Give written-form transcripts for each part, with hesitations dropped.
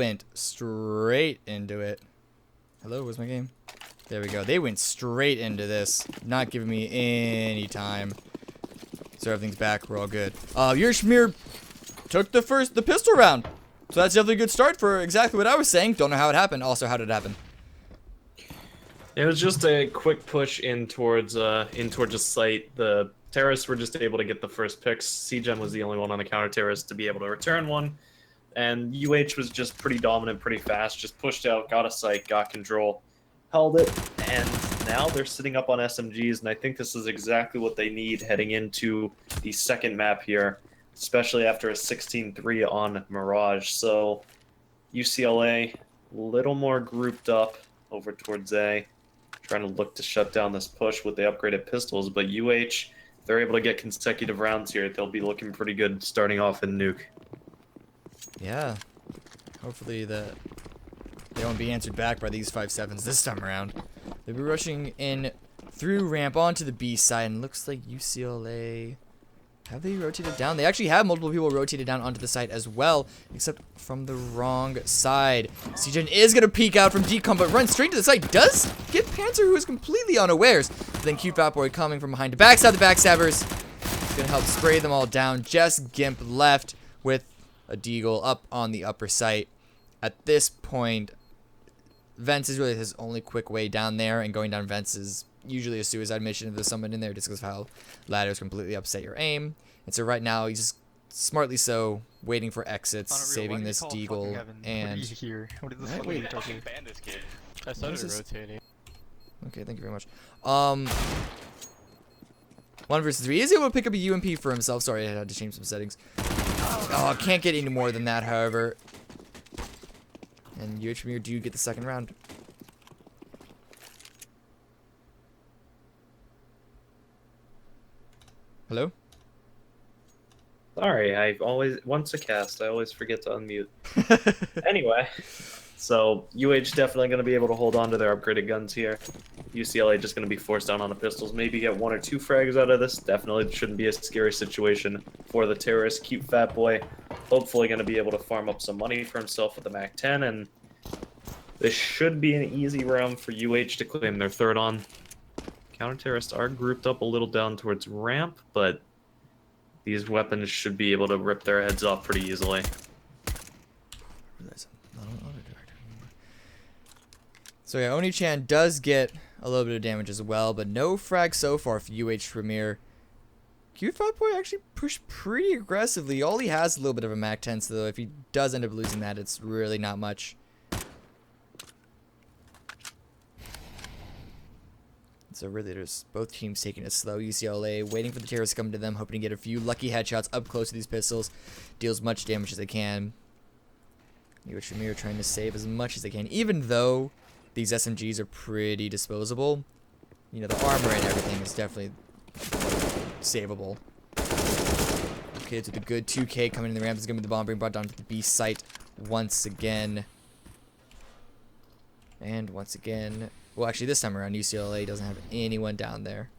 went straight into it. Hello, where's my game? There we go. They went straight into this, not giving me any time. So everything's back. We're all good. Yurshmir took the pistol round. So that's definitely a good start for exactly what I was saying. Don't know how it happened. Also, how did it happen? It was just a quick push in towards a site. The terrorists were just able to get the first picks. CGen was the only one on the counter terrorist to be able to return one. And UH was just pretty dominant, pretty fast, just pushed out, got a site, got control, held it, and now they're sitting up on SMGs, and I think this is exactly what they need heading into the second map here, especially after a 16-3 on Mirage. So UCLA, a little more grouped up over towards A, trying to look to shut down this push with the upgraded pistols, but UH, if they're able to get consecutive rounds here, they'll be looking pretty good starting off in Nuke. Yeah. Hopefully they won't be answered back by these 5.7s this time around. They'll be rushing in through ramp onto the B side, and looks like UCLA... Have they rotated down? They actually have multiple people rotated down onto the site as well, except from the wrong side. CGen is going to peek out from decom, but runs straight to the site. Does get Panzer, who is completely unawares. But then Cute Fat Boy coming from behind to backstab the backstabbers. It's going to help spray them all down. Just Gimp left with a Deagle up on the upper site. At this point, Vents is really his only quick way down there, and going down Vents is usually a suicide mission if there's someone in there, just because of how ladders completely upset your aim. And so right now he's just smartly so waiting for exits, saving this Deagle. And what do you hear? What is this? Right, wait, talking? I started rotating. Okay, thank you very much. 1 versus 3. Is able to pick up a UMP for himself. Sorry, I had to change some settings. Oh, can't get any more than that, however. And UH do get the second round. Hello? Sorry, once a cast, I always forget to unmute. Anyway, so UH definitely going to be able to hold on to their upgraded guns here. UCLA just going to be forced down on the pistols. Maybe get 1 or 2 frags out of this. Definitely shouldn't be a scary situation for the terrorist. Cute Fat Boy hopefully going to be able to farm up some money for himself with the MAC-10, and this should be an easy round for UH to claim their third on. Counter-terrorists are grouped up a little down towards ramp, but these weapons should be able to rip their heads off pretty easily. So yeah, Oni-chan does get a little bit of damage as well, but no frag so far for UH Premier. Cute Fat Boy actually pushed pretty aggressively. All he has is a little bit of a MAC-10, so if he does end up losing that, it's really not much. So really, there's both teams taking it slow. UCLA waiting for the terrorists to come to them, hoping to get a few lucky headshots up close to these pistols. Deal as much damage as they can. UH Premier trying to save as much as they can, even though these SMGs are pretty disposable. You know, the armor and everything is definitely savable. Kids with a good 2K coming in the ramp is going to be the bomb being brought down to the B site once again. And once again, well, actually this time around UCLA doesn't have anyone down there.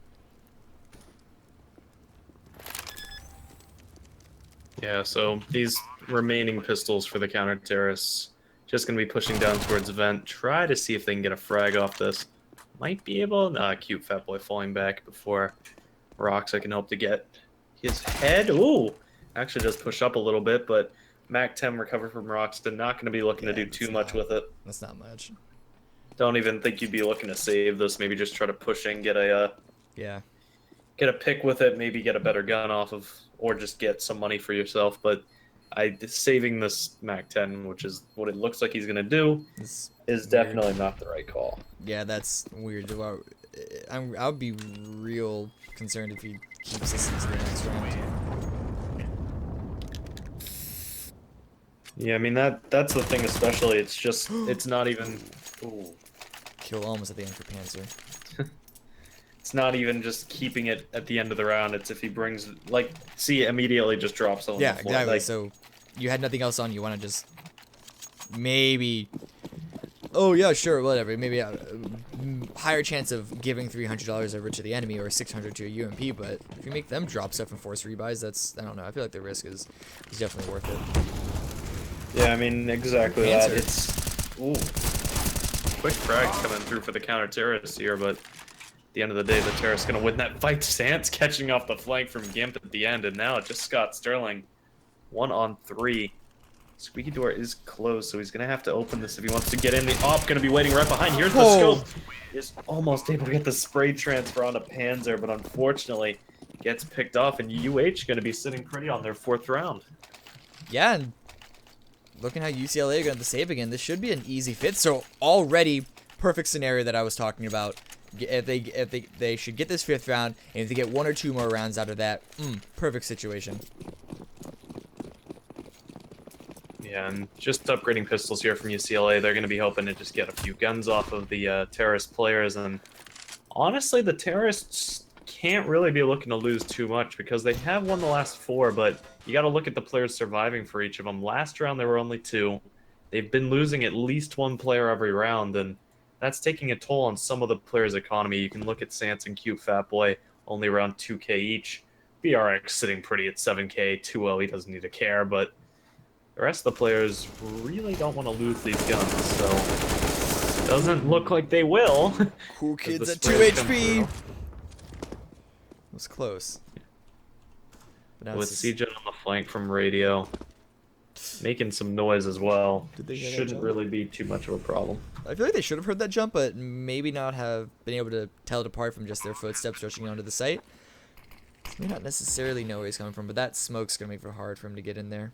Yeah, so these remaining pistols for the counter-terrorists just going to be pushing down towards Vent. Try to see if they can get a frag off this. Might be able. Nah, Cute Fat Boy falling back before Rocks. I can hope to get his head. Ooh! Actually does push up a little bit, but MAC-10 recover from Rocks. They're not going to be looking to do too much with it. That's not much. Don't even think you'd be looking to save this. Maybe just try to push in, get a get a pick with it, maybe get a better gun off of, or just get some money for yourself. But saving this MAC-10, which is what it looks like he's gonna do, is definitely not the right call. Yeah, that's weird. I'll be real concerned if he keeps this into the next round. Yeah, I mean that's the thing, especially. It's not even. Ooh. Kill almost at the end for Panzer. It's not even just keeping it at the end of the round. It's if he brings, like, see, immediately just drops on the floor. Exactly. Like, so you had nothing else on. You want to just maybe. Oh yeah, sure, whatever. Maybe a higher chance of giving $300 over to the enemy or $600 to a UMP. But if you make them drop stuff and force rebuys, that's, I don't know. I feel like the risk is definitely worth it. Yeah, I mean, exactly that. Answer. It's... Ooh. Quick frags coming through for the counter-terrorists here, but at the end of the day, the terrorists going to win that fight. Sans catching off the flank from Gimp at the end, and now it's just Scott Sterling. 1-on-3. Squeaky door is closed, so he's going to have to open this if he wants to get in. The op going to be waiting right behind. Here's the scope. Is almost able to get the spray transfer onto Panzer, but unfortunately gets picked off, and UH going to be sitting pretty on their 4th round. Yeah, and looking how UCLA got the save again, this should be an easy fit. So already perfect scenario that I was talking about. If they should get this 5th round, and if they get 1 or 2 more rounds out of that, perfect situation. Yeah, and just upgrading pistols here from UCLA. They're going to be hoping to just get a few guns off of the terrorist players, and honestly, the terrorists can't really be looking to lose too much because they have won the last 4, but you got to look at the players surviving for each of them. Last round, there were only 2. They've been losing at least 1 player every round, and that's taking a toll on some of the players' economy. You can look at Sans and Cute Fat Boy, only around 2K each. BRX sitting pretty at 7K, 2L, he doesn't need to care, but the rest of the players really don't want to lose these guns, so doesn't look like they will. Cool kids the at 2 sprays come HP. through. It was close. But now With it's just- CJ on the flank from radio, making some noise as well. Did they hear that Shouldn't jump? really be too much of a problem. I feel like they should have heard that jump, but maybe not have been able to tell it apart from just their footsteps rushing onto the site. May not necessarily know where he's coming from, but that smoke's gonna make it hard for him to get in there.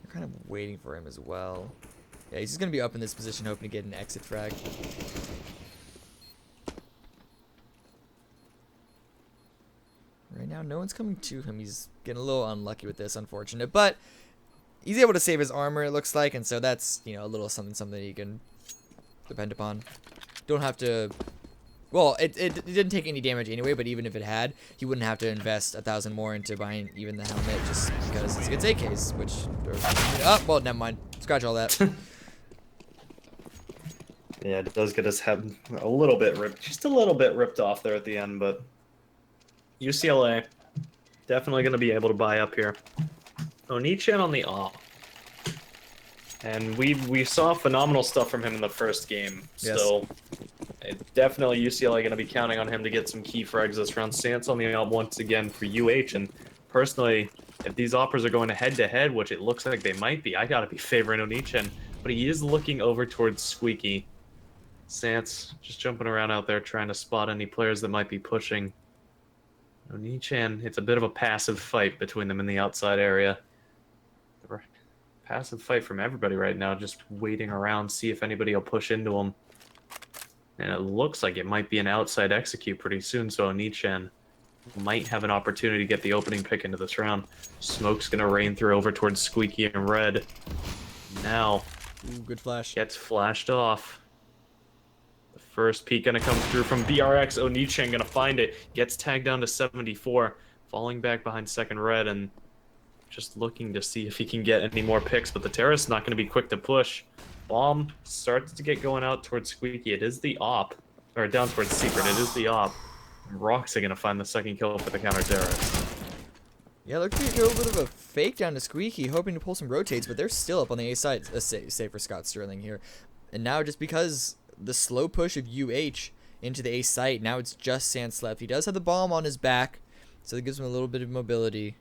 They're kind of waiting for him as well. Yeah, he's just gonna be up in this position, hoping to get an exit frag. Right now, no one's coming to him. He's getting a little unlucky with this, unfortunate. But he's able to save his armor, it looks like. And so that's, you know, a little something that you can depend upon. Don't have to... Well, it didn't take any damage anyway, but even if it had, he wouldn't have to invest 1,000 more into buying even the helmet just because it's against AKs, which... Oh, well, never mind. Scratch all that. Yeah, it does get his head a little bit ripped, just a little bit ripped off there at the end, but UCLA definitely going to be able to buy up here. Onichan on the off. And we saw phenomenal stuff from him in the first game. Yes. Still, definitely UCLA going to be counting on him to get some key frags this round. Sans on the op once again for UH. And personally, if these operas are going head-to-head, which it looks like they might be, I got to be favoring Onichan. But he is looking over towards Squeaky. Sans just jumping around out there trying to spot any players that might be pushing. Onichan, it's a bit of a passive fight between them in the outside area. Passive fight from everybody right now, just waiting around, see if anybody will push into him. And it looks like it might be an outside execute pretty soon, so Onichan might have an opportunity to get the opening pick into this round. Smoke's going to rain through over towards Squeaky and Red. Now, Ooh, good flash. gets flashed off. The first peek going to come through from BRX. Onichan going to find it. Gets tagged down to 74. Falling back behind second Red and just looking to see if he can get any more picks. But the terrorist's not going to be quick to push. Bomb starts to get going out towards Squeaky. It is the op. Or down towards Secret. It is the op. And Roxy going to find the second kill for the counter-terrorist. Yeah, look like a little bit of a fake down to Squeaky, hoping to pull some rotates, but they're still up on the A side. Save for Scott Sterling here. And now just because the slow push of UH into the A site, now it's just Sans left. He does have the bomb on his back, so that gives him a little bit of mobility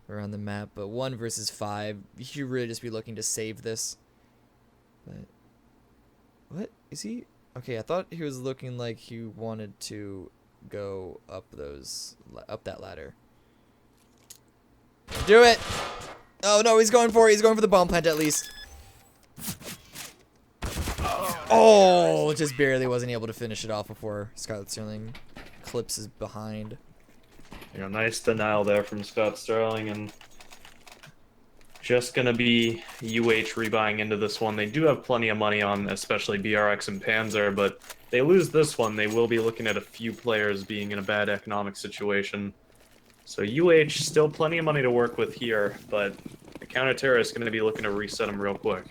around the map. But 1 versus 5, you should really just be looking to save this. But what is he? Okay, I thought he was looking like he wanted to go up that ladder. Do it! Oh no, he's going for it. He's going for the bomb plant at least. Oh, just barely wasn't able to finish it off before Scott Sterling clips his behind. You know, nice denial there from Scott Sterling, and just gonna be UH rebuying into this one. They do have plenty of money on, especially BRX and Panzer, but they lose this one, they will be looking at a few players being in a bad economic situation. So UH still plenty of money to work with here, but the counter-terrorist is going to be looking to reset them real quick.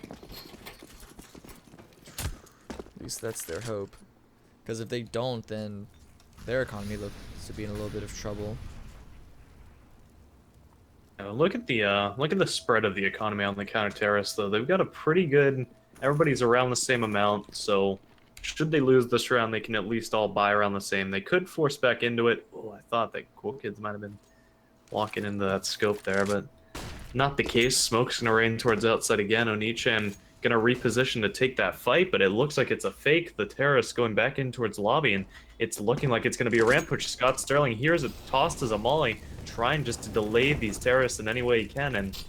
At least that's their hope. Because if they don't, then their economy looks to be in a little bit of trouble. Look at the spread of the economy on the counter-terrorists, though. They've got a pretty good... Everybody's around the same amount, so should they lose this round, they can at least all buy around the same. They could force back into it. Oh, I thought that Cool Kids might have been walking into that scope there, but not the case. Smoke's going to rain towards outside again. Onichan going to reposition to take that fight, but it looks like it's a fake. The terrorists going back in towards lobby, and it's looking like it's going to be a ramp push. Scott Sterling here's it tossed as a molly, trying just to delay these terrorists in any way he can, and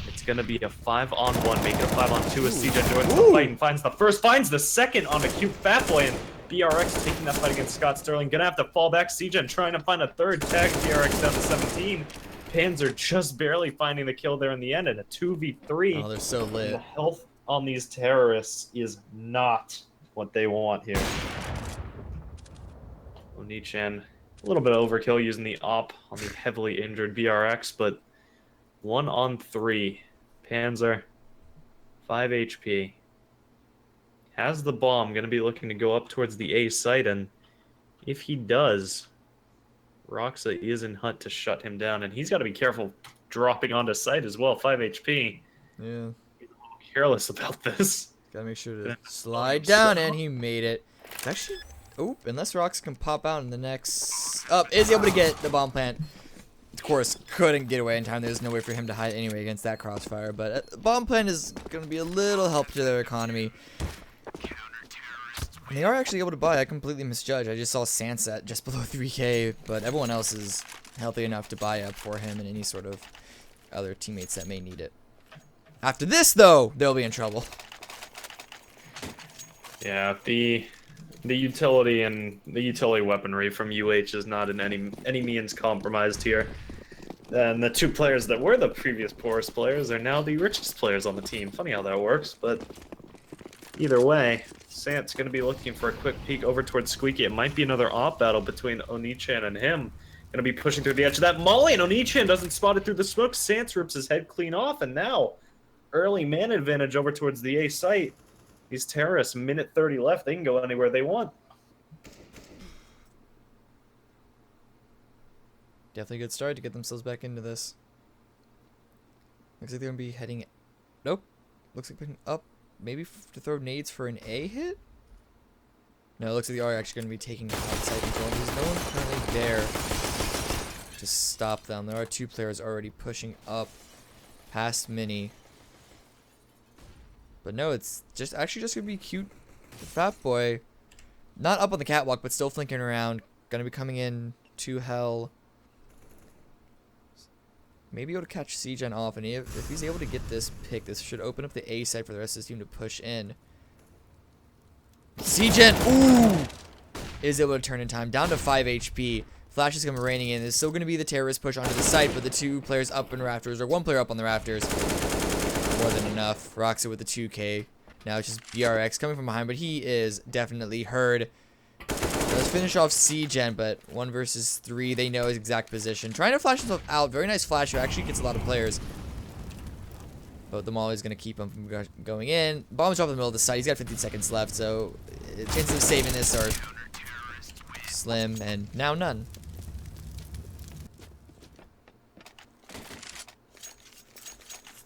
it's going to be a 5-on-1, making a 5-on-2 as CJ joins the fight and finds the first, finds the second on the cute fat boy, and BRX taking that fight against Scott Sterling. Gonna have to fall back. CJ trying to find a third, tag BRX down to 17. Panzer just barely finding the kill there in the end, and a 2v3. Oh, they're so lit. The health on these terrorists is not what they want here. Onichan, a little bit of overkill using the op on the heavily injured BRX, but 1-on-3. Panzer, 5 HP. Has the bomb, going to be looking to go up towards the A site, and if he does, Roxa is in hunt to shut him down, and he's got to be careful dropping onto site as well. 5 HP. Yeah. He's a little careless about this. Gotta make sure to slide down, and he made it. It's actually... Oop, unless Rox can pop out in the next... is able to get the bomb plant. Of course, couldn't get away in time. There's no way for him to hide anyway against that crossfire, but bomb plant is going to be a little help to their economy. And they are actually able to buy. I completely misjudged. I just saw Sansa just below 3k, but everyone else is healthy enough to buy up for him and any sort of other teammates that may need it. After this, though, they'll be in trouble. Yeah, the utility and the utility weaponry from UH is not in any means compromised here. And the two players that were the previous poorest players are now the richest players on the team. Funny how that works, but either way, Sant's going to be looking for a quick peek over towards Squeaky. It might be another op battle between Onichan and him. Going to be pushing through the edge of that molly, and Onichan doesn't spot it through the smoke. Sant rips his head clean off, and now early man advantage over towards the A site. These terrorists, minute 30 left, they can go anywhere they want. Definitely a good start to get themselves back into this. Looks like they're going to be heading... Nope. Looks like picking up. Maybe to throw nades for an A hit? No, it looks like they are actually going to be taking outside control. There's no one currently there to stop them. There are two players already pushing up past Mini. But no, it's just actually just going to be cute fat boy. Not up on the catwalk, but still flanking around. Going to be coming in to hell. Maybe able to catch CGen off, and if he's able to get this pick, this should open up the A side for the rest of his team to push in. CGen, ooh, is able to turn in time, down to 5 HP. Flash is coming raining in. There's still going to be the terrorist push onto the site, but the two players up in rafters, or one player up on the rafters, more than enough. Roxa with the 2k. Now it's just BRX coming from behind, but he is definitely heard. Let's finish off CGen, but 1 versus 3. They know his exact position. Trying to flash himself out. Very nice flash who actually gets a lot of players. But the Molly is going to keep him from going in. Bomb's dropped in the middle of the site. He's got 15 seconds left, so chances of saving this are slim, and now none.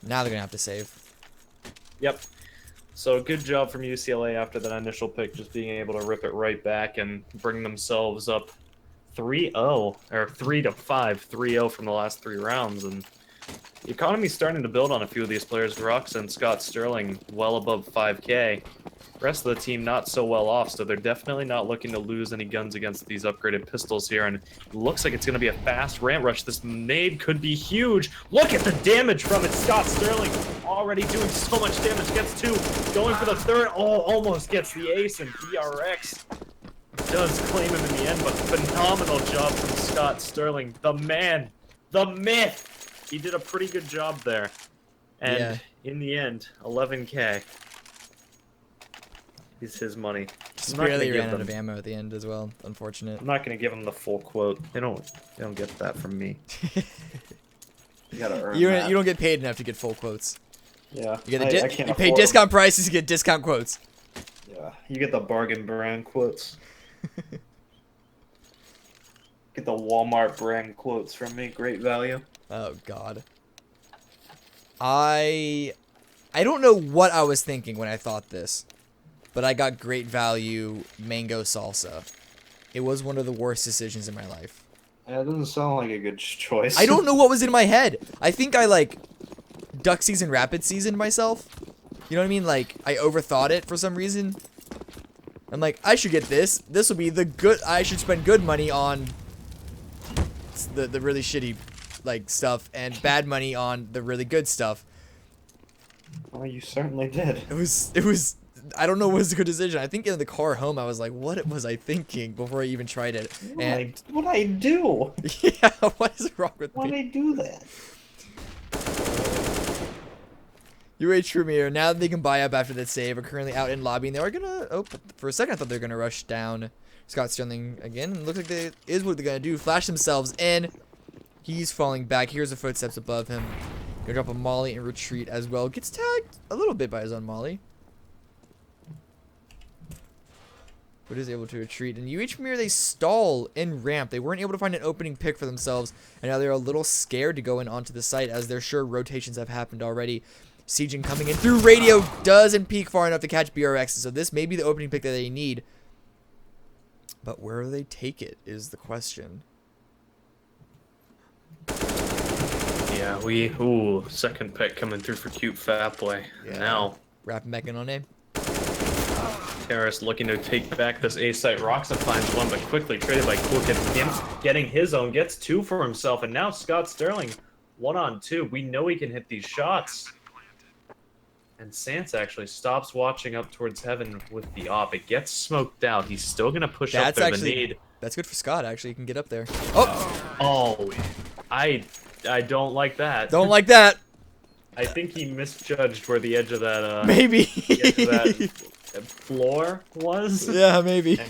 Now they're going to have to save. Yep. So good job from UCLA after that initial pick, just being able to rip it right back and bring themselves up 3-0, or 3-5, 3-0 from the last 3 rounds. And the economy's starting to build on a few of these players. Rox and Scott Sterling well above 5k. Rest of the team not so well off, so they're definitely not looking to lose any guns against these upgraded pistols here, and it looks like it's going to be a fast ramp rush. This nade could be huge. Look at the damage from it. Scott Sterling already doing so much damage. Gets 2, going for the 3rd. Oh, almost gets the ace, and BRX does claim him in the end, but phenomenal job from Scott Sterling. The man, the myth. He did a pretty good job there, and in the end, 11k. Is his money. Just barely ran out of ammo at the end as well. Unfortunate. I'm not gonna give him the full quote. They don't get that from me. You gotta earn that. You don't get paid enough to get full quotes. Yeah. You get you pay discount prices, you get discount quotes. Yeah. You get the bargain brand quotes. Get the Walmart brand quotes from me. Great value. Oh God. I don't know what I was thinking when I thought this, but I got great value mango salsa. It was one of the worst decisions in my life. That doesn't sound like a good choice. I don't know what was in my head. I think I like duck season rapid seasoned myself. You know what I mean? Like I overthought it for some reason. I'm like, I should get this. This will be the good. I should spend good money on the really shitty like stuff and bad money on the really good stuff. Well, you certainly did. It was I don't know what was a good decision. I think in the car home I was like, what was I thinking before I even tried it? And What'd I do? yeah, what is wrong with Why'd me? I do that? UH Premier, now that they can buy up after that save, are currently out in lobby, and they are gonna, oh, for a second I thought they were gonna rush down Scott Sterling again, and looks like they is what they're gonna do, flash themselves in. He's falling back, here's the footsteps above him. Gonna drop a molly and retreat as well. Gets tagged a little bit by his own molly. But is able to retreat. And UH Premier, they stall in ramp. They weren't able to find an opening pick for themselves. And now they're a little scared to go in onto the site as they're sure rotations have happened already. Siegen coming in through radio doesn't peek far enough to catch BRX. So this may be the opening pick that they need. But where do they take it is the question. Yeah, ooh, second pick coming through for cute fat boy. Yeah. Now, Wrapping back in on A. Terrace looking to take back this A site. Roxa finds one, but quickly traded by Cool Kid. Him getting his own, gets two for himself, and now Scott Sterling 1-on-2. We know he can hit these shots. And Sans actually stops watching up towards heaven with the op. It gets smoked out. He's still gonna push up there. The need. That's good for Scott. Actually, he can get up there. Oh, I don't like that. Don't like that. I think he misjudged where the edge of that Maybe. the edge of that floor was. Yeah, maybe.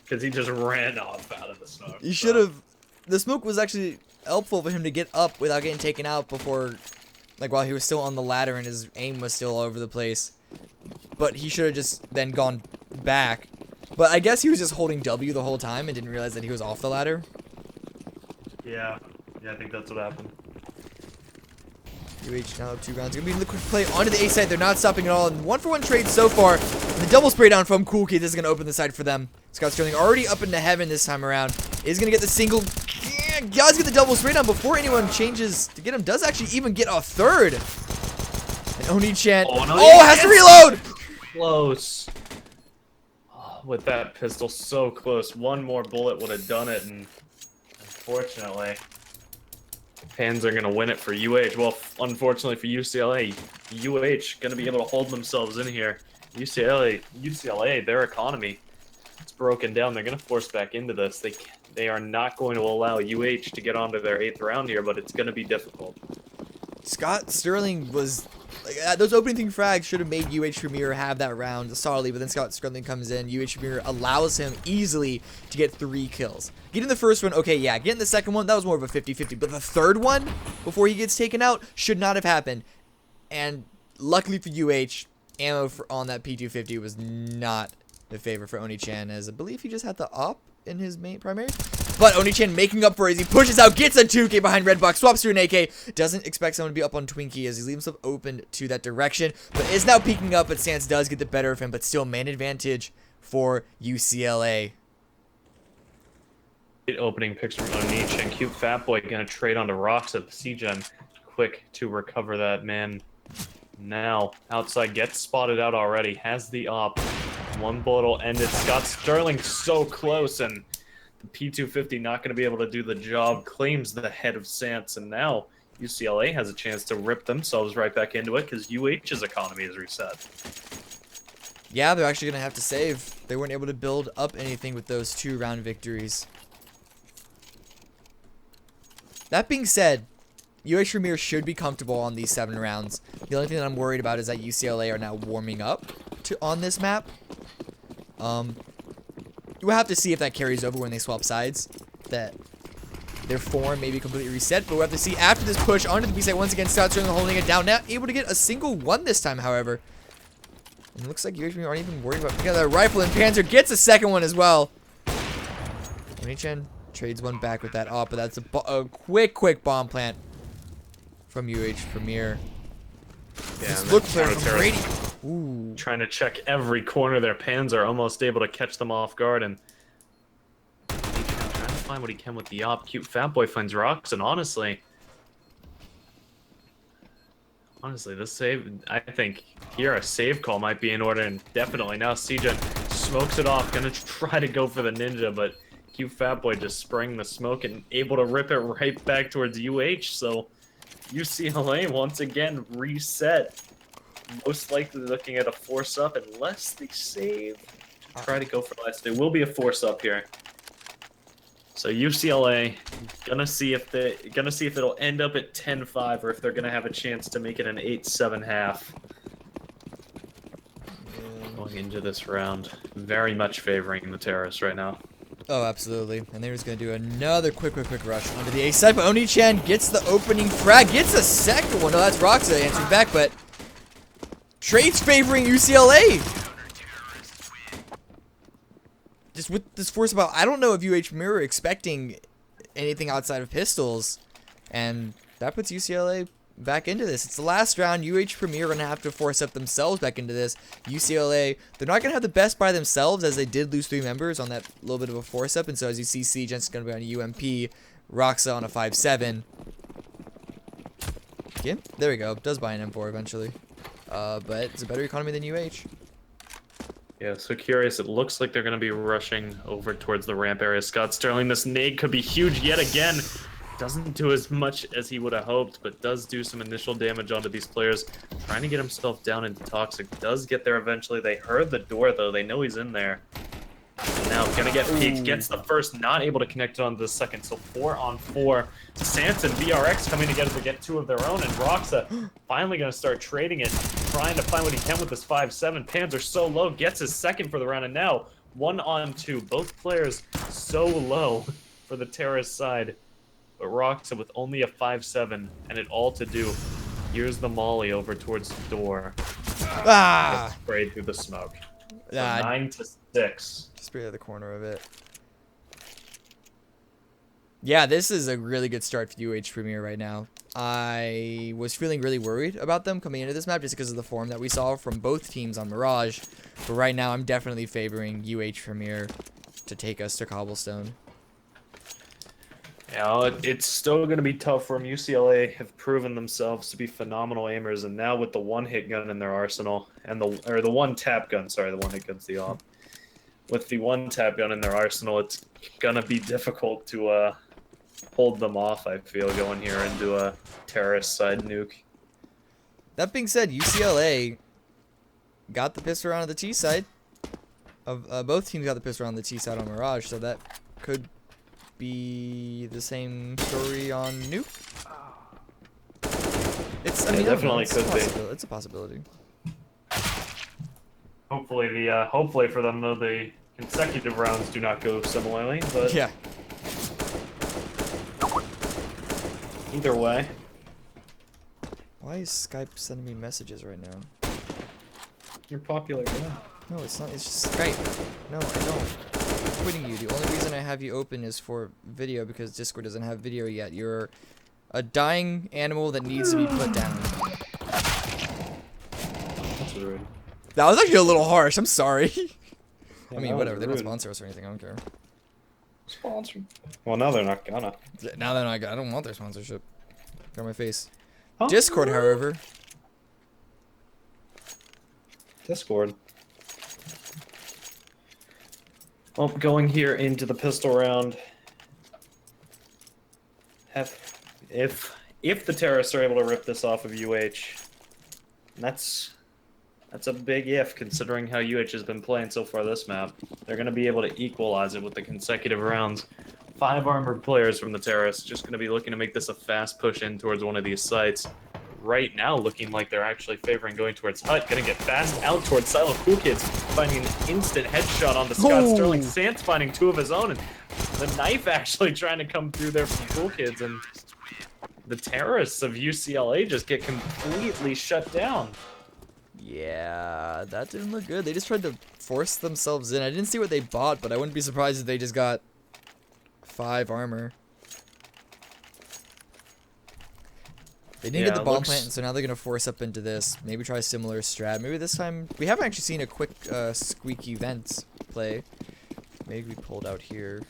Because he just ran off out of the smoke. You should have. The smoke was actually helpful for him to get up without getting taken out before, like while he was still on the ladder and his aim was still all over the place. But he should have just then gone back. But I guess he was just holding W the whole time and didn't realize that he was off the ladder. Yeah, I think that's what happened. UH now up 2 rounds. Gonna be in the quick play onto the A side. They're not stopping at all. And 1-for-1 trade so far. And the double spray down from Cool Kid is gonna open the side for them. Scott Sterling already up into heaven this time around. Is gonna get the single. Does get the double spray down before anyone changes to get him. Does actually even get a third. And Oni-chan. Has to reload. Close. Oh, with that pistol so close. One more bullet would have done it, and unfortunately, Pans are going to win it for UH. Well, unfortunately for UCLA, UH going to be able to hold themselves in here. UCLA, their economy, it's broken down. They're going to force back into this. They are not going to allow UH to get onto their 8th round here, but it's going to be difficult. Scott Sterling was like, those opening 3 frags should have made UH Premier have that round solidly, but then Scott Sterling comes in. UH Premier allows him easily to get 3 kills. Getting the first one, okay, yeah. Getting the second one, that was more of a 50-50. But the third one, before he gets taken out, should not have happened. And luckily for UH, ammo on that P250 was not the favor for Oni-chan, as I believe he just had the op in his main primary. But Oni-chan making up for it as he pushes out, gets a 2K behind Red Box, swaps through an AK, doesn't expect someone to be up on Twinkie as he leaves himself open to that direction, but is now peeking up, but Sans does get the better of him, but still man advantage for UCLA. Opening picks from Oni-chan. Cute Fat Boy going to trade onto Roxa. Siegen quick to recover that man. Now, outside, gets spotted out already, has the op. One bullet will end it. Scott Sterling so close, and the P250 not going to be able to do the job. Claims the head of Sans, and now UCLA has a chance to rip themselves right back into it because UH's economy is reset. Yeah, they're actually going to have to save. They weren't able to build up anything with those 2-round victories. That being said, UH Premier should be comfortable on these 7 rounds. The only thing that I'm worried about is that UCLA are now warming up on this map. We'll have to see if that carries over when they swap sides. That their form may be completely reset, but we'll have to see after this push onto the B side once again. Scott Sterling holding it down, not able to get a single one this time, however. And it looks like UH aren't even worried about picking up that rifle, and Panzer gets a second one as well. Oni-chan Trades one back with that op, but that's a quick bomb plant from Premier. Yeah, This and look then player from Brady. counter-terrorist Ooh. trying to check every corner. Their pans are almost able to catch them off guard, and trying to find what he can with the op. Cute Fat Boy finds rocks, and honestly, this save, I think here a save call might be in order, and definitely now CJ smokes it off, gonna try to go for the ninja, but Cute Fat Boy just spraying the smoke and able to rip it right back towards so UCLA once again reset. Most likely looking at a force up unless they save to try to go for last. It will be a force up here. So UCLA gonna see if it'll end up at 10-5 or if they're gonna have a chance to make it an 8-7 half. Going into this round, very much favoring the terrorists right now. Oh, absolutely. And they're just going to do another quick rush onto the A side. But Oni-chan gets the opening frag, gets a second one. No, that's Roxa answering back, but Trades favoring UCLA. Just with this force about, I don't know if UH Mirror expecting anything outside of pistols. And that puts UCLA back into this. It's the last round. UH Premier are going to have to force up themselves back into this. UCLA, they're not going to have the best by themselves as they did lose 3 members on that little bit of a force up. And so as you see, Jensen's going to be on a UMP, Roxa on a 5-7. Yeah, there we go. Does buy an M4 eventually. But it's a better economy than UH. Yeah, so curious. It looks like they're going to be rushing over towards the ramp area. Scott Sterling, this nade could be huge yet again. Doesn't do as much as he would have hoped, but does do some initial damage onto these players. Trying to get himself down into Toxic. Does get there eventually. They heard the door, though. They know he's in there. And now gonna get peeked. Gets the first, not able to connect it on the second. So 4-on-4. Sanson, VRX coming together to get 2 of their own. And Roxa finally gonna start trading it. Trying to find what he can with this 5-7. Pans are so low. Gets his second for the round. And now 1-on-2. Both players so low for the terrorist side. But Roxa with only a 5-7 and it all to do. Here's the molly over towards the door. Ah! Sprayed through the smoke. So Ah, 9-6. spray out the corner of it. Yeah, this is a really good start for UH Premier right now. I was feeling really worried about them coming into this map just because of the form that we saw from both teams on Mirage. But right now, I'm definitely favoring UH Premier to take us to Cobblestone. Yeah, it's still going to be tough for them. UCLA have proven themselves to be phenomenal aimers, and now with the one-hit gun in their arsenal, and the one-tap gun, sorry, the one-hit gun's the op. With the one-tap gun in their arsenal, it's going to be difficult to hold them off, I feel, going here into a terrorist side nuke. That being said, UCLA got the pistol round on the T side. Both teams got the pistol round on the T side on Mirage, so that could be the same story on Nuke. I mean, definitely could be. It's a possibility. Hopefully for them though, the consecutive rounds do not go similarly. But Yeah. Either way. Why is Skype sending me messages right now? You're popular, yeah. No, it's not. It's just Skype. No, I don't. I'm quitting you. The only reason I have you open is for video because Discord doesn't have video yet. You're a dying animal that needs to be put down. That's rude. That was actually a little harsh. I'm sorry. Yeah, I mean, whatever. They don't sponsor us or anything. I don't care. Sponsored. Well, now they're not gonna. Now that I don't want their sponsorship. Get on my face. Huh? Discord, however. Discord. Well, going here into the pistol round. If the terrorists are able to rip this off of UH, that's a big if, considering how UH has been playing so far this map. They're going to be able to equalize it with the consecutive rounds. 5 armored players from the terrorists, just going to be looking to make this a fast push in towards one of these sites. Right now, looking like they're actually favoring going towards Hut. Going to get fast out towards Silent Cool Kids, finding an instant headshot on the Scott Sterling. Sans finding 2 of his own, and the knife actually trying to come through there from Cool Kids, and the terrorists of UCLA just get completely shut down. Yeah, that didn't look good. They just tried to force themselves in. I didn't see what they bought, but I wouldn't be surprised if they just got 5 armor. They didn't Yeah, get the it bomb looks- plant, so now they're gonna force up into this. Maybe try a similar strat. Maybe this time we haven't actually seen a quick squeaky vents play. Maybe we pulled out here.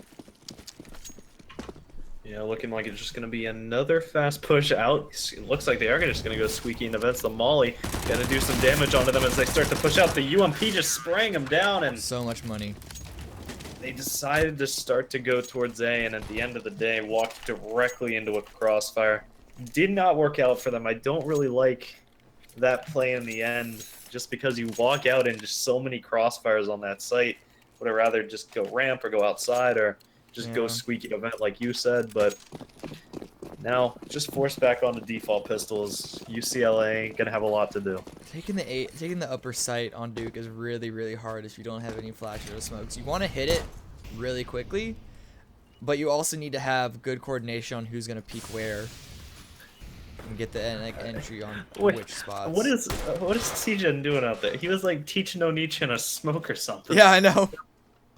Yeah, looking like it's just going to be another fast push out. It looks like they are just going to go squeaky into vents. The Molly going to do some damage onto them as they start to push out. The UMP just spraying them down, and So much money. they decided to start to go towards A, and at the end of the day, walked directly into a crossfire. Did not work out for them. I don't really like that play in the end, just because you walk out and just so many crossfires on that site. Would I rather just go ramp or go outside or just go Yeah. squeaky event like you said, but now just forced back on the default pistols. UCLA gonna have a lot to do. Taking the upper sight on Duke is really, really hard if you don't have any flashes or smokes. You want to hit it really quickly, but you also need to have good coordination on who's gonna peek where and get the entry on Wait, which spots. What is CJ doing out there? He was like teaching Onichi a smoke or something. Yeah, I know.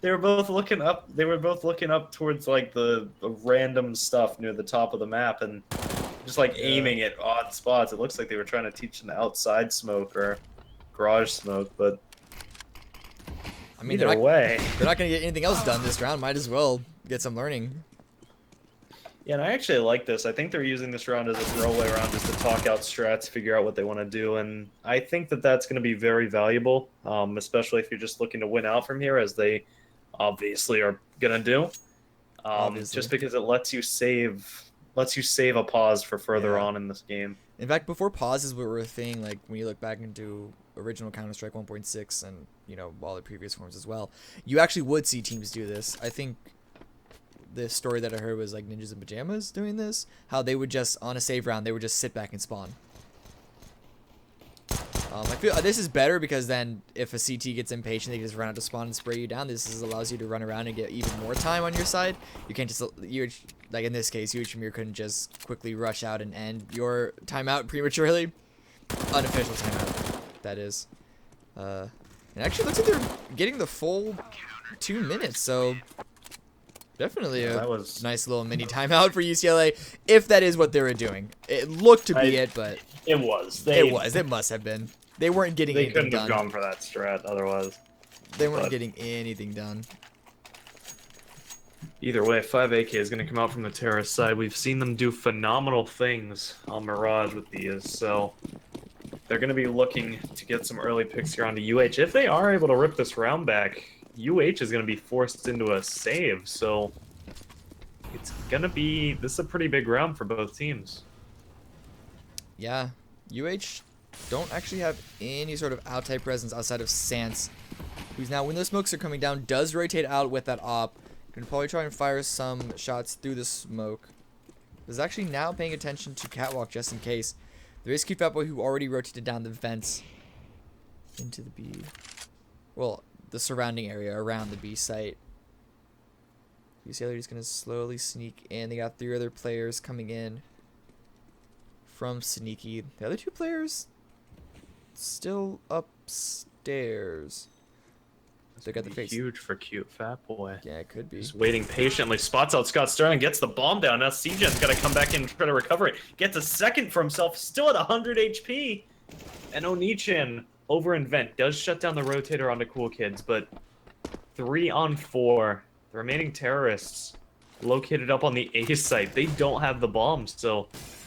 They were both looking up. They were both looking up towards like the random stuff near the top of the map and just like aiming at odd spots. It looks like they were trying to teach an outside smoke or garage smoke, but I mean, either way. they're not gonna get anything else done this round. Might as well get some learning. Yeah, and I actually like this. I think they're using this round as a throwaway round just to talk out strats, figure out what they want to do, and I think that that's going to be very valuable, especially if you're just looking to win out from here, as they obviously are going to do. Obviously. Just because it lets you save a pause for further Yeah. on in this game. In fact, before pauses were a thing, like when you look back into original Counter-Strike 1.6 and, you know, all the previous forms as well, you actually would see teams do this. I think the story that I heard was like Ninjas in Pajamas doing this, how they would just, on a save round, they would just sit back and spawn. I feel this is better because then if a CT gets impatient, they can just run out to spawn and spray you down. Allows you to run around and get even more time on your side. You can't just, like in this case, Uchimir couldn't just quickly rush out and end your timeout prematurely. Unofficial timeout, that is. It actually looks like they're getting the full 2 minutes, so definitely a That was nice little mini timeout for UCLA, if that is what they were doing. It looked to be it, but it was. it must have been. They weren't getting They anything couldn't done. have gone for that strat otherwise. They weren't but- getting anything done. Either way, 5AK is going to come out from the terrorist side. We've seen them do phenomenal things on Mirage with these, so they're going to be looking to get some early picks here onto UH. If they are able to rip this round back, UH is going to be forced into a save, so it's going to be... This is a pretty big round for both teams. Yeah, UH don't actually have any sort of out-type presence outside of Sans, who's now, when those smokes are coming down, does rotate out with that op. Gonna probably try and fire some shots through the smoke. Is actually now paying attention to Catwalk just in case. There is Cute Fat Boy who already rotated down the vents into the B. Well, the surrounding area around the B site. UCLA is gonna slowly sneak in. They got 3 other players coming in from Sneaky. The other 2 players still upstairs. They got the face. Huge for Cute Fat Boy. Yeah, it could be. Just waiting patiently. Spots out Scott Sterling, gets the bomb down. Now CJ's got to come back in and try to recover it. Gets a second for himself, still at 100 HP. And Onichin over in Vent does shut down the rotator onto Cool Kids, but 3 on 4. The remaining terrorists located up on the A site. They don't have the bombs, so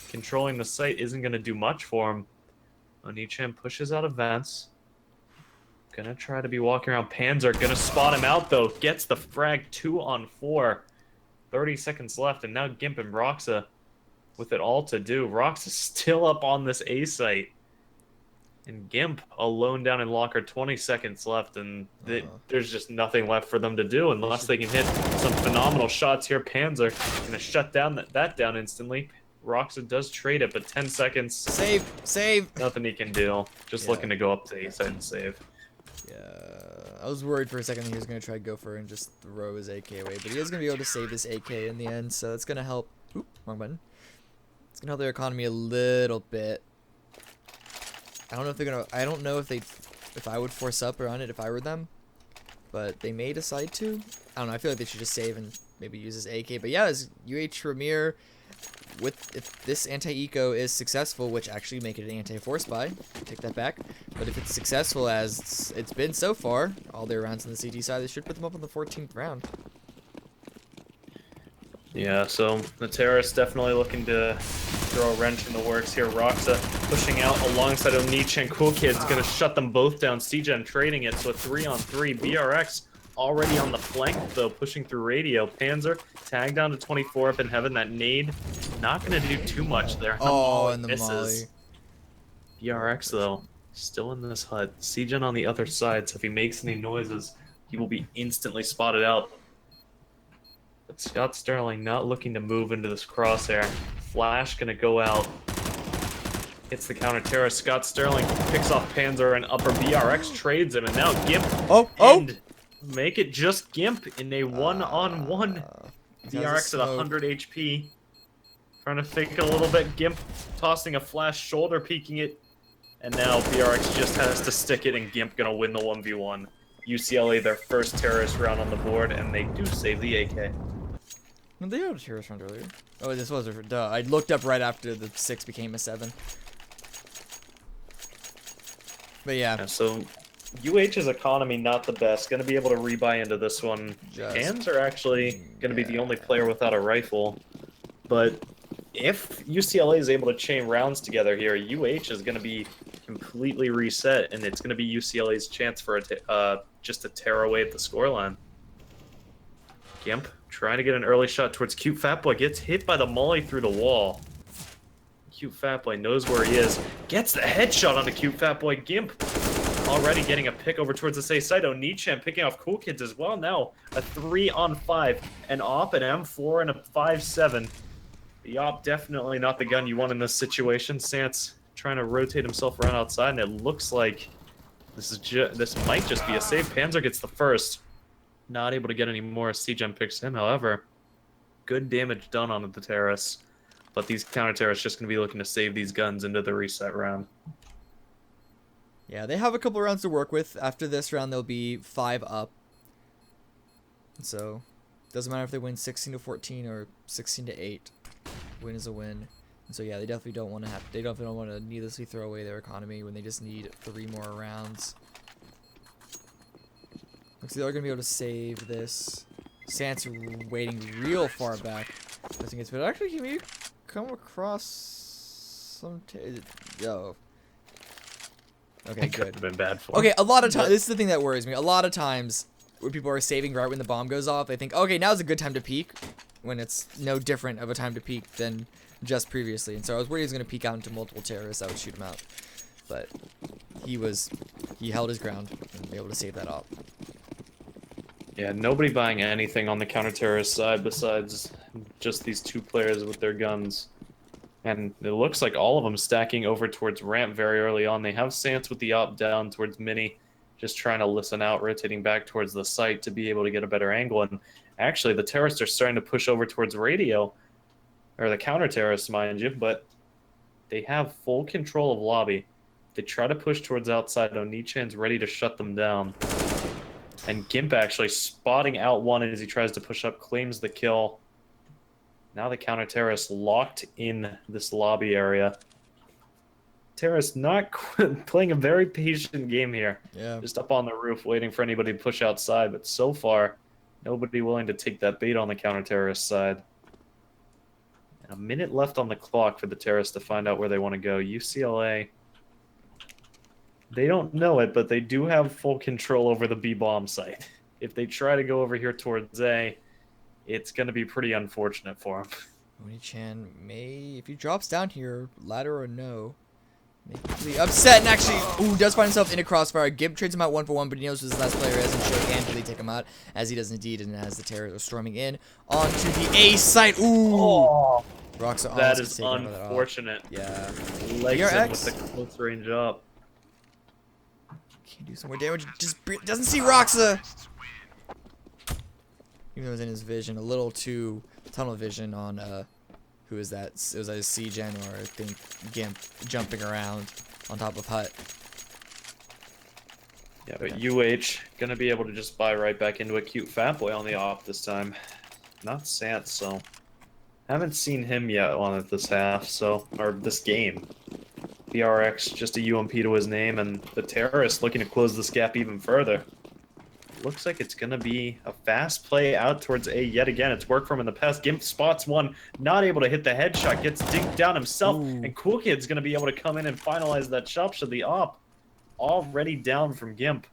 controlling the site isn't going to do much for him. Onichin pushes out of Vents. Gonna try to be walking around. Panzer gonna spot him out though. Gets the frag 2 on 4. 30 seconds left, and now Gimp and Roxa with it all to do. Roxa's still up on this A site. And Gimp alone down in locker, 20 seconds left, and there's just nothing left for them to do unless they can hit some phenomenal shots here. Panzer gonna shut down that down instantly. Roxa does trade it, but 10 seconds. Save! Nothing he can do. Just Yeah. looking to go up to A site and save. Yeah, I was worried for a second that he was going to try to go for it and just throw his AK away, but he is going to be able to save this AK in the end, so it's going to help. Oop, wrong button. It's going to help their economy a little bit. I don't know if they're going to, I don't know if I would force up or on it if I were them, but they may decide to. I don't know, I feel like they should just save and maybe uses AK. But yeah, as UH Ramir, if this anti-eco is successful, which actually make it an anti-force buy, take that back. But if it's successful as it's been so far, all their rounds on the CT side, they should put them up on the 14th round. Yeah, so the terrorists definitely looking to throw a wrench in the works here. Roxa pushing out alongside Oniche and Cool Kid's gonna shut them both down. CGen trading it, so a 3-on-3. BRX already on the flank, though, pushing through radio. Panzer tagged down to 24 up in heaven. That nade not gonna do too much there. Oh, and the misses. molly. BRX, though, still in this hut. CGen on the other side, so if he makes any noises, he will be instantly spotted out. But Scott Sterling not looking to move into this crosshair. Flash gonna go out. Hits the counter terrorist. Scott Sterling picks off Panzer and upper. BRX trades him, and now Gimp and make it just Gimp in a one-on-one. BRX at 100 HP. Trying to fake it a little bit. Gimp tossing a flash, shoulder peeking it. And now BRX just has to stick it, and Gimp gonna win the 1v1. UCLA, their first terrorist round on the board, and they do save the AK. No, they had a terrorist round earlier. Oh, this was a duh. I looked up right after the 6 became a 7. But yeah. So UH's economy not the best. Going to be able to rebuy into this one. Hands are actually going to be the only player without a rifle. But if UCLA is able to chain rounds together here, UH is going to be completely reset, and it's going to be UCLA's chance for just to tear away at the scoreline. Gimp trying to get an early shot towards Cute Fat Boy. Gets hit by the molly through the wall. Cute Fat Boy knows where he is. Gets the headshot onto Cute Fat Boy. Gimp already getting a pick over towards the safe side. Oniche picking off Cool Kids as well. Now a 3-on-5. An AWP, an M4, and a 5-7. The AWP definitely not the gun you want in this situation. Sance trying to rotate himself around outside, and it looks like this might just be a save. Panzer gets the first. Not able to get any more. CGen picks him, however. Good damage done on the terrorists. But these counter-terrorists just going to be looking to save these guns into the reset round. Yeah, they have a couple rounds to work with. After this round, they'll be 5 up. So, doesn't matter if they win 16-14 or 16-8. Win is a win. And so yeah, they definitely don't want to they don't want to needlessly throw away their economy when they just need 3 more rounds. Looks like they're gonna be able to save this. Sance waiting real far back. I think it's but actually he may come across some yo. Okay, It could good. have been bad for him. Okay, a lot of times this is the thing that worries me. A lot of times when people are saving right when the bomb goes off, they think, okay, now's a good time to peek, when it's no different of a time to peek than just previously. And so I was worried he was going to peek out into multiple terrorists. I would shoot him out. But he held his ground and be able to save that off. Yeah, nobody buying anything on the counter-terrorist side besides just these 2 players with their guns. And it looks like all of them stacking over towards ramp very early on. They have Sance with the op down towards Mini, just trying to listen out, rotating back towards the site to be able to get a better angle. And actually, the terrorists are starting to push over towards radio, or the counter-terrorists, mind you, but they have full control of lobby. They try to push towards outside. Onichan's ready to shut them down. And Gimp actually spotting out one as he tries to push up, claims the kill. Now the counter-terrorists locked in this lobby area. Terrorists not playing a very patient game here. Yeah. Just up on the roof waiting for anybody to push outside, but so far, nobody willing to take that bait on the counter-terrorist side. And a minute left on the clock for the terrorists to find out where they want to go. UCLA, they don't know it, but they do have full control over the B-bomb site. If they try to go over here towards A, it's going to be pretty unfortunate for them. Oni-chan may, if he drops down here, ladder or no, make the upset and actually, does find himself in a crossfire. Gib trades him out 1-for-1, but he knows who his last player is and should handily take him out, as he does indeed, and as the terrorists are storming in onto the A site. Oh, Roxa that is unfortunate. Yeah. Legs in with the close range up. Can't do some more damage. Just doesn't see Roxa. Even though it was in his vision, a little too tunnel vision on who is that? It was either C-Gen or I think Gimp jumping around on top of Hut. Yeah, but UH gonna be able to just buy right back into a Cute Fat Boy on the off this time. not Sant, so haven't seen him yet on it this half, so or this game. BRX just a UMP to his name, and the terrorist looking to close this gap even further. Looks like it's gonna be a fast play out towards A yet again. It's worked for him in the past. Gimp spots one, not able to hit the headshot, gets dinked down himself, and Cool Kid's gonna be able to come in and finalize that chop to the op. Already down from Gimp.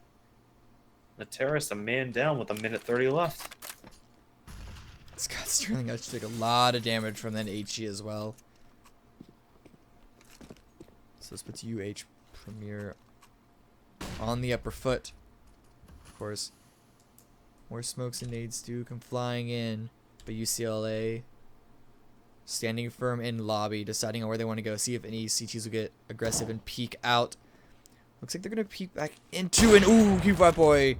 The terrorist a man down with 1:30 left. Scott Sterling actually took a lot of damage from that HG as well. So this puts UH Premier on the upper foot. Of course. More smokes and nades do come flying in. But UCLA standing firm in lobby, deciding on where they want to go. See if any CTs will get aggressive and peek out. Looks like they're going to peek back into an... Ooh, Q5 boy.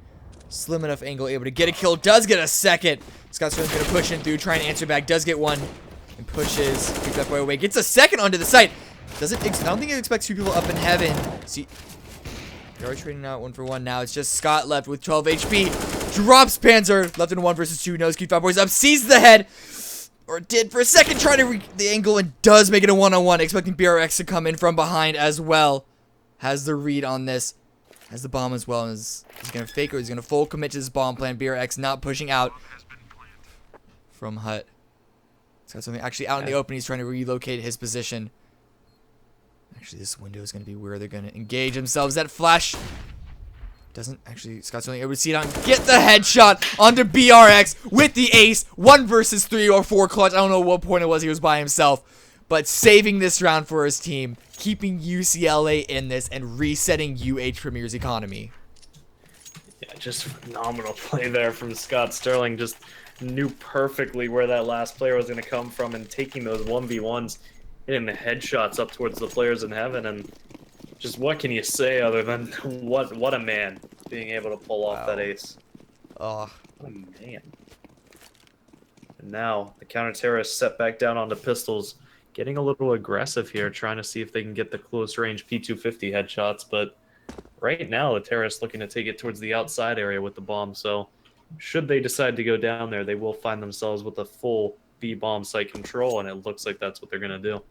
Slim enough angle, able to get a kill. Does get a second. Scott Sterling's going to push in through, try and answer back. Does get one. And pushes Q5 boy away. Gets a second onto the site. I don't think it expects two people up in heaven. See... They're trading out 1-for-1 now. It's just Scott left with 12 HP. Drops Panzer. Left in 1 versus 2. Knows Q5 boys up. Sees the head. Or did for a second. Trying to the angle and does make it a 1-on-1. Expecting BRX to come in from behind as well. Has the read on this. Has the bomb as well. And he's going to fake or he's going to full commit to his bomb plan. BRX not pushing out from Hut. He's got something actually out in the open. He's trying to relocate his position. Actually, this window is going to be where they're going to engage themselves. That flash doesn't actually... Scott's only able to see it on. Get the headshot onto BRX with the ace. 1 versus 3 or 4 clutch. I don't know what point it was he was by himself. But saving this round for his team. Keeping UCLA in this and resetting UH Premier's economy. Yeah, just phenomenal play there from Scott Sterling. Just knew perfectly where that last player was going to come from and taking those 1v1s. Hitting the headshots up towards the players in heaven, and just what can you say other than what a man being able to pull off that ace. Oh, what a man. And now the counter-terrorists set back down onto pistols, getting a little aggressive here, trying to see if they can get the close-range P250 headshots, but right now the terrorists looking to take it towards the outside area with the bomb, so should they decide to go down there, they will find themselves with a full B-bomb site control, and it looks like that's what they're going to do.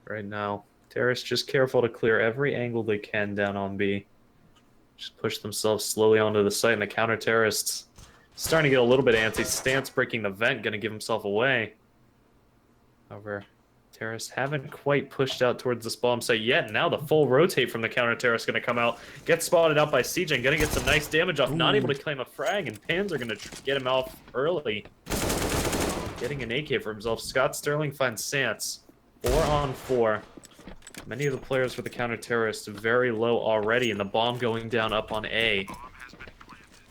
Right now, terrorists just careful to clear every angle they can down on B. Just push themselves slowly onto the site, and the counter-terrorists starting to get a little bit antsy. Stance breaking the vent, going to give himself away. However, terrorists haven't quite pushed out towards this bomb site yet. Now the full rotate from the counter-terrorist going to come out. Get spotted out by CJ and going to get some nice damage off. Ooh. Not able to claim a frag, and Pans are going to get him off early. Getting an AK for himself. Scott Sterling finds Sance. 4-on-4. Many of the players for the counter-terrorists very low already, and the bomb going down up on A.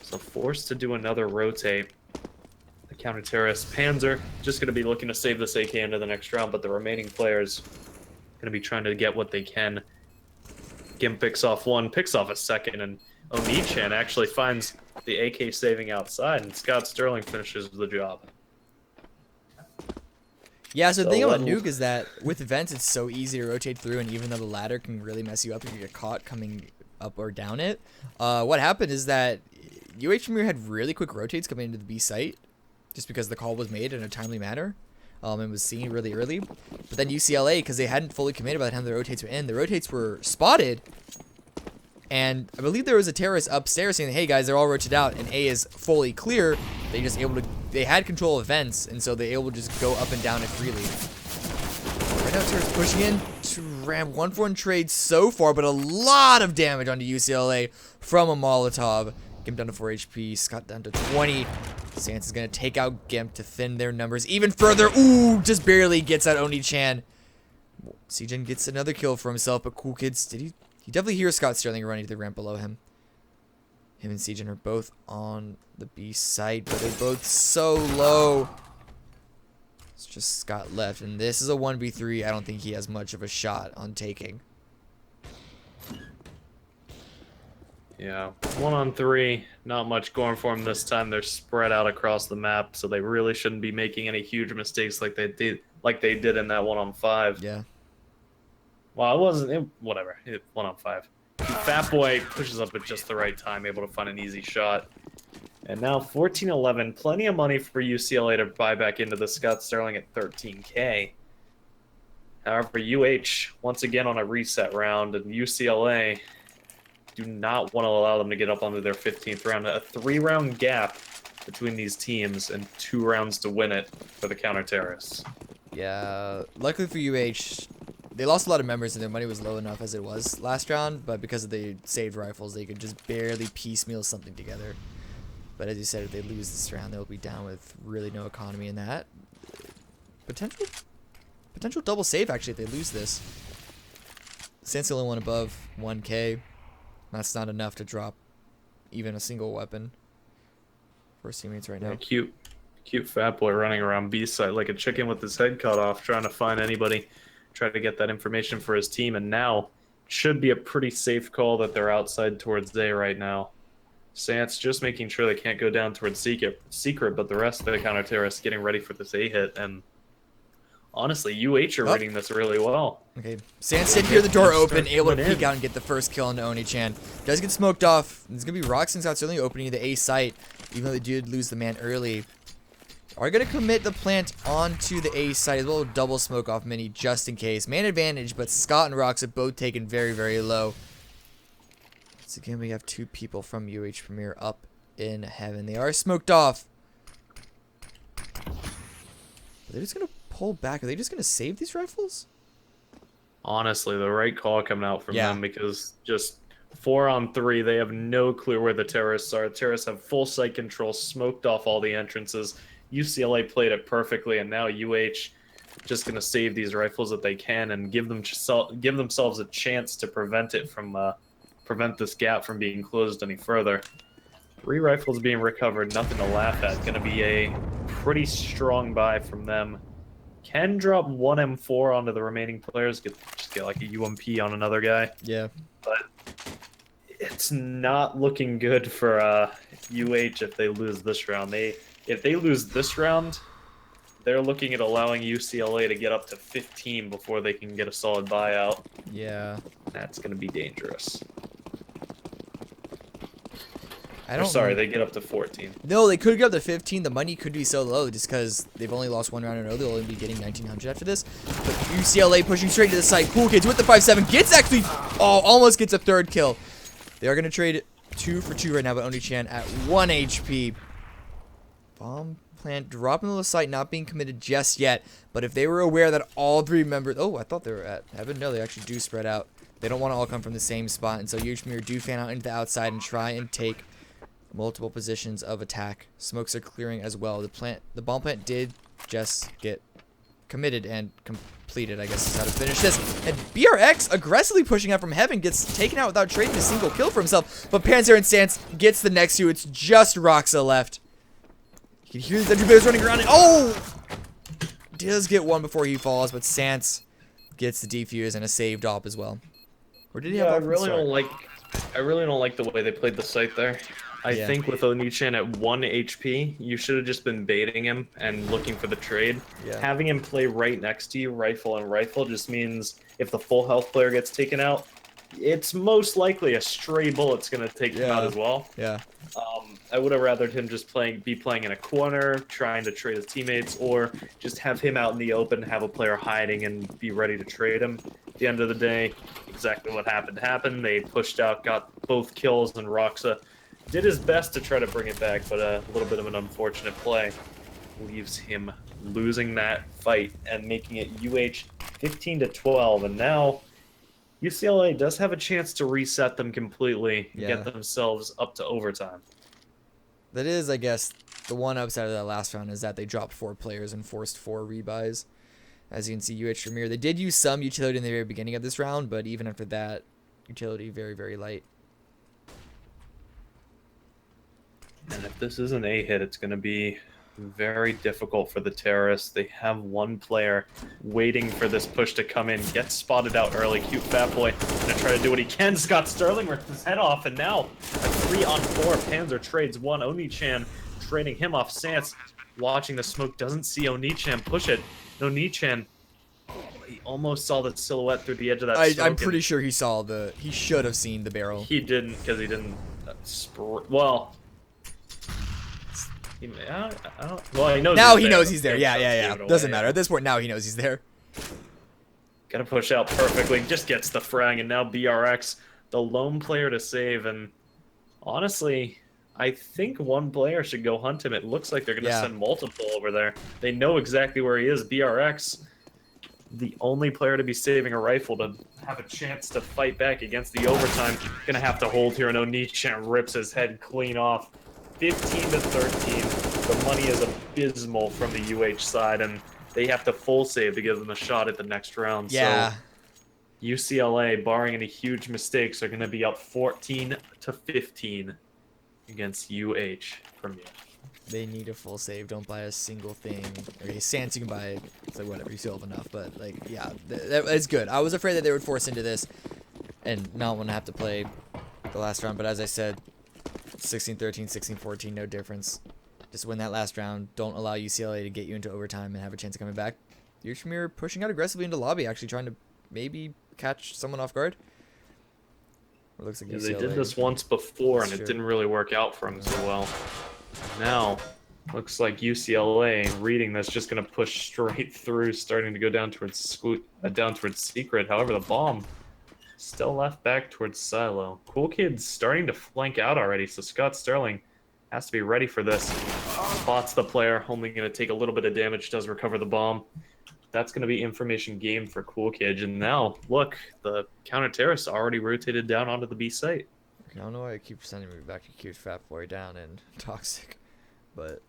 So forced to do another rotate. The counter-terrorist Panzer just going to be looking to save this AK into the next round, but the remaining players going to be trying to get what they can. Gim picks off one, picks off a second, and Oni-chan actually finds the AK saving outside, and Scott Sterling finishes the job. Yeah, so the thing about Nuke is that with vents, it's so easy to rotate through, and even though the ladder can really mess you up if you get caught coming up or down it, what happened is that UH Premier had really quick rotates coming into the B site, just because the call was made in a timely manner, and was seen really early. But then UCLA, because they hadn't fully committed by the time the rotates were in, the rotates were spotted, and I believe there was a terrorist upstairs saying, hey guys, they're all rotated out, and A is fully clear. They had control of vents, and so they able to just go up and down it freely. Right now, terrorists pushing in to ram 1-for-1 trade so far, but a lot of damage onto UCLA from a Molotov. Gimp down to 4 HP, Scott down to 20. Sans is going to take out Gimp to thin their numbers even further. Ooh, just barely gets out Oni-chan. CJ gets another kill for himself, but Cool Kids, he definitely hears Scott Sterling running to the ramp below him. Him and CJ are both on the B site, but they're both so low. It's just Scott left, and this is a 1v3. I don't think he has much of a shot on taking. Yeah, 1-on-3, not much going for them this time. They're spread out across the map, so they really shouldn't be making any huge mistakes like they did in that 1-on-5. Yeah. Well, it wasn't. Whatever. 1-on-5. Fat Boy pushes up at just the right time, able to find an easy shot. And now 14-11, plenty of money for UCLA to buy back into the Scott Sterling at 13K. However, UH, once again on a reset round, and UCLA do not want to allow them to get up onto their 15th round. A 3-round gap between these teams and 2 rounds to win it for the counter-terrorists. Yeah, luckily for UH, they lost a lot of members and their money was low enough as it was last round, but because of the saved rifles, they could just barely piecemeal something together. But as you said, if they lose this round, they'll be down with really no economy in that. Potential double save, actually, if they lose this. Since the only one above 1K, that's not enough to drop even a single weapon for his teammates right now. Yeah, cute Fat Boy running around B side like a chicken with his head cut off, trying to find anybody, try to get that information for his team, and now should be a pretty safe call that they're outside towards A right now. Sance just making sure they can't go down towards secret, but the rest of the counter-terrorists getting ready for this A hit, and honestly, UH are reading this really well. Okay, Sance did hear the door open, able to peek out and get the first kill into Oni-chan. Does get smoked off. It's going to be Roxanne's out certainly opening the A site, even though they did lose the man early. Are going to commit the plant onto the A site as well, double smoke off Mini just in case. Man advantage, but Scott and Rox have both taken very, very low. So again, we have 2 people from UH Premier up in heaven. They are smoked off. Are they just going to pull back? Are they just going to save these rifles? Honestly, the right call coming out from them, because just 4-on-3, they have no clue where the terrorists are. Terrorists have full site control, smoked off all the entrances. UCLA played it perfectly, and now UH just going to save these rifles that they can and give themselves a chance to prevent this gap from being closed any further. 3 rifles being recovered, nothing to laugh at. Going to be a pretty strong buy from them. Can drop 1 M4 onto the remaining players, just get like a UMP on another guy. Yeah. But it's not looking good for UH if they lose this round. If they lose this round, they're looking at allowing UCLA to get up to 15 before they can get a solid buyout. Yeah. That's going to be dangerous. They get up to 14. No, they could get up to 15. The money could be so low just because they've only lost 1 round in a row. They'll only be getting 1900 after this. But UCLA pushing straight to the site. Cool Kids with the 5-7 gets almost gets a 3rd kill. They are going to trade 2 for 2 right now, but Oni-chan at 1 HP. Bomb plant dropping to the site, not being committed just yet. But if they were aware that all 3 members... Oh, I thought they were at heaven. No, they actually do spread out. They don't want to all come from the same spot. And so Yushmir do fan out into the outside and try and take multiple positions of attack. Smokes are clearing as well. The bomb plant did just get committed and completed, I guess is how to finish this. And BRX aggressively pushing out from heaven gets taken out without trading a single kill for himself. But Panzer and Stance gets the next 2. It's just Roxa left. You can hear the Sentry Bears running around and does get 1 before he falls, but Stance gets the defuse and a saved op as well. Or did he have I really don't like the way they played the site there. I think with Oni-chan at 1 HP, you should have just been baiting him and looking for the trade. Yeah. Having him play right next to you, rifle and rifle, just means if the full health player gets taken out, it's most likely a stray bullet's going to take him out as well. Yeah. I would have rathered him just be playing in a corner, trying to trade his teammates, or just have him out in the open, have a player hiding and be ready to trade him. At the end of the day, exactly what happened. They pushed out, got both kills, and Roxa did his best to try to bring it back, but a little bit of an unfortunate play leaves him losing that fight and making it UH 15-12. And now UCLA does have a chance to reset them completely and get themselves up to overtime. That is, I guess, the one upside of that last round is that they dropped 4 players and forced 4 rebuys. As you can see, UH Premier, they did use some utility in the very beginning of this round, but even after that, utility very, very light. And if this is an A hit, it's going to be very difficult for the terrorists. They have 1 player waiting for this push to come in, gets spotted out early. Cute Fat Boy going to try to do what he can. Scott Sterling rips his head off, and now a 3-on-4. Panzer trades 1. Oni-chan trading him off. Sance watching the smoke, doesn't see Oni-chan push it. Oni-chan, he almost saw the silhouette through the edge of that I'm smoke, pretty and sure he saw the. He should have seen the barrel. he didn't, because he didn't. Well, I don't. Well, he knows. Now he's he there. knows he's there. It Yeah, does yeah, give yeah. it away, Doesn't matter yeah. at this point. Now he knows he's there. Gonna push out perfectly. Just gets the frag, and now BRX, the lone player to save. And honestly, I think one player should go hunt him. It looks like they're gonna Yeah. send multiple over there. They know exactly where he is. BRX, the only player to be saving a rifle to have a chance to fight back against the overtime. Gonna have to hold here, and Onichan rips his head clean off. 15 to 13. The money is abysmal from the UH side, and they have to full save to give them a shot at the next round. Yeah. So UCLA, barring any huge mistakes, are going to be up 14 to 15 against UH from you. They need a full save. Don't buy a single thing. Okay, Sans you can buy. It's like whatever. You still have enough, but like yeah, it's good. I was afraid that they would force into this and not want to have to play the last round. But as I said, 16-13, 16-14, no difference. Just win that last round. Don't allow UCLA to get you into overtime and have a chance of coming back. Yushimir pushing out aggressively into lobby, actually trying to maybe catch someone off guard. It looks like Yeah, UCLA. they did this once before, and Sure. it didn't really work out for them so well. Now, looks like UCLA, reading this, just going to push straight through, starting to go down towards Secret. However, the bomb still left back towards Silo. Cool Kid's starting to flank out already, so Scott Sterling has to be ready for this. Spots the player, only going to take a little bit of damage, does recover the bomb. That's going to be information game for Cool Kid. And now, look, the counter terrorists already rotated down onto the B site. I don't know why I keep sending me back to cute fat boy down and toxic, but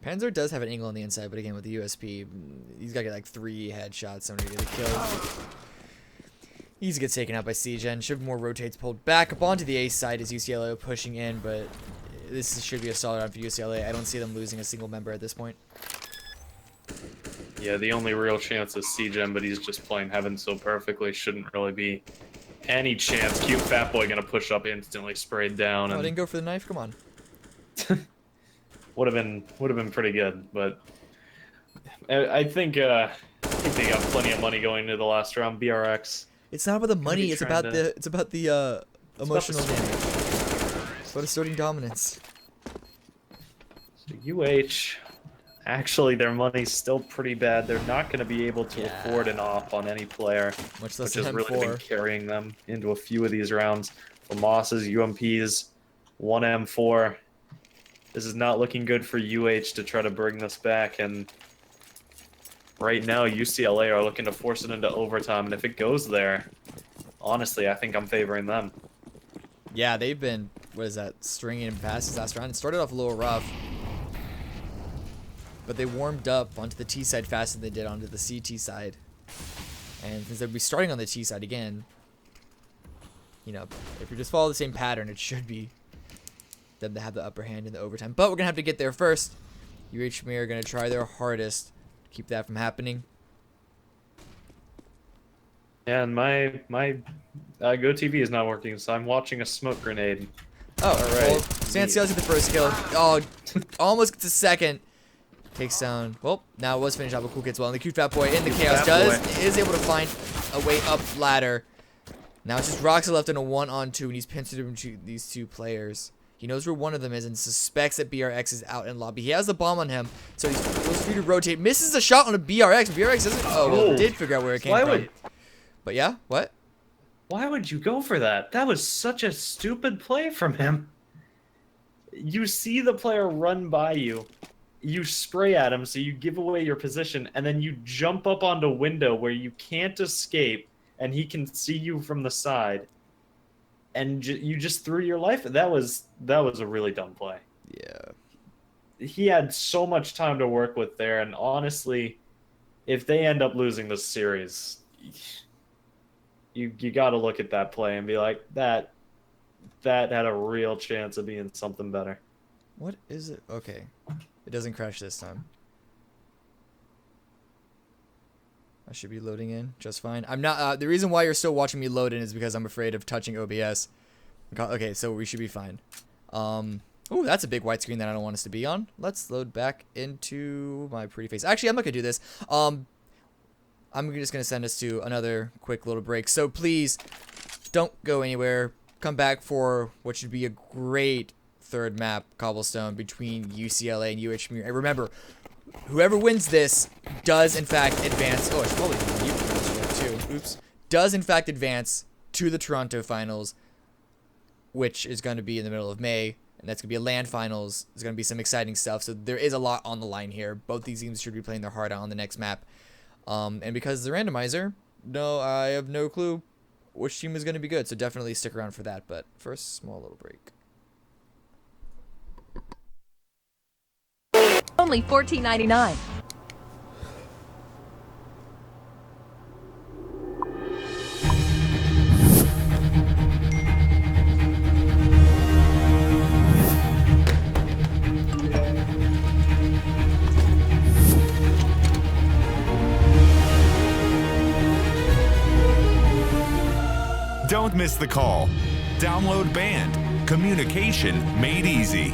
Panzer does have an angle on the inside, but again with the USP, he's got to get like 3 headshots, somebody to get a kill. Easy gets taken out by CGen. Shivmore rotates pulled back up onto the A side as UCLA pushing in, but this should be a solid round for UCLA. I don't see them losing a single member at this point. Yeah, the only real chance is CGen, but he's just playing Heaven so perfectly. Shouldn't really be any chance. Cute Fat Boy going to push up instantly, sprayed down. Oh, I And didn't go for the knife? Come on. would have been pretty good, but I think they got plenty of money going into the last round. BRX. It's not about the money, be it's trying about to- the emotional about the damage. It's about asserting dominance. So UH, actually, their money's still pretty bad. They're not going to be able to afford an op on any player, Much less which has than really been M4. carrying them into a few of these rounds. For Moss's, UMP's, 1 M4. This is not looking good for UH to try to bring this back, and right now UCLA are looking to force it into overtime, and if it goes there, honestly, I think I'm favoring them. Yeah, they've been, what is that, stringing him past his last round. It started off a little rough, but they warmed up onto the T side faster than they did onto the CT side. And since they'll be starting on the T side again, you know, if you just follow the same pattern, it should be them to have the upper hand in the overtime. But we're going to have to get there first. UHME are going to try their hardest to keep that from happening. And my Go TV is not working, so I'm watching a smoke grenade. Oh, Alright. well, Sanciel's get the first kill. Oh, almost gets a second. Takes down. Well, now it was finished out with Cool Kids well. And the cute fat boy in the chaos is able to find a way up ladder. Now it's just Roxy left in a 1-on-2, and he's pinned between these two players. He knows where one of them is and suspects that BRX is out in lobby. He has the bomb on him, so he goes free to rotate. Misses a shot on a BRX. BRX doesn't. Oh, well, did figure out where it came from. But yeah, what? Why would you go for that? That was such a stupid play from him. You see the player run by you, you spray at him, so you give away your position, and then you jump up onto a window where you can't escape, and he can see you from the side, and you just threw your life. That was a really dumb play. Yeah. He had so much time to work with there, and honestly, if they end up losing this series, you got to look at that play and be like, that had a real chance of being something better. What is it? Okay. It doesn't crash this time. I should be loading in just fine. I'm not. The reason why you're still watching me load in is because I'm afraid of touching OBS. Okay, so we should be fine. Ooh, that's a big white screen that I don't want us to be on. Let's load back into my pretty face. Actually, I'm not gonna do this. I'm just gonna send us to another quick little break. So please, don't go anywhere. Come back for what should be a great third map, Cobblestone, between UCLA and UHMU. And remember, whoever wins this does in fact advance. Oh, I should probably mute this too. Oops. Does in fact advance to the Toronto finals, which is going to be in the middle of May. And that's going to be a LAN finals. There's going to be some exciting stuff. So there is a lot on the line here. Both these teams should be playing their heart out on the next map. And because the randomizer, no, I have no clue which team is going to be good. So definitely stick around for that. But first, small little break. Only $14.99. Don't miss the call. Download Band. Communication made easy.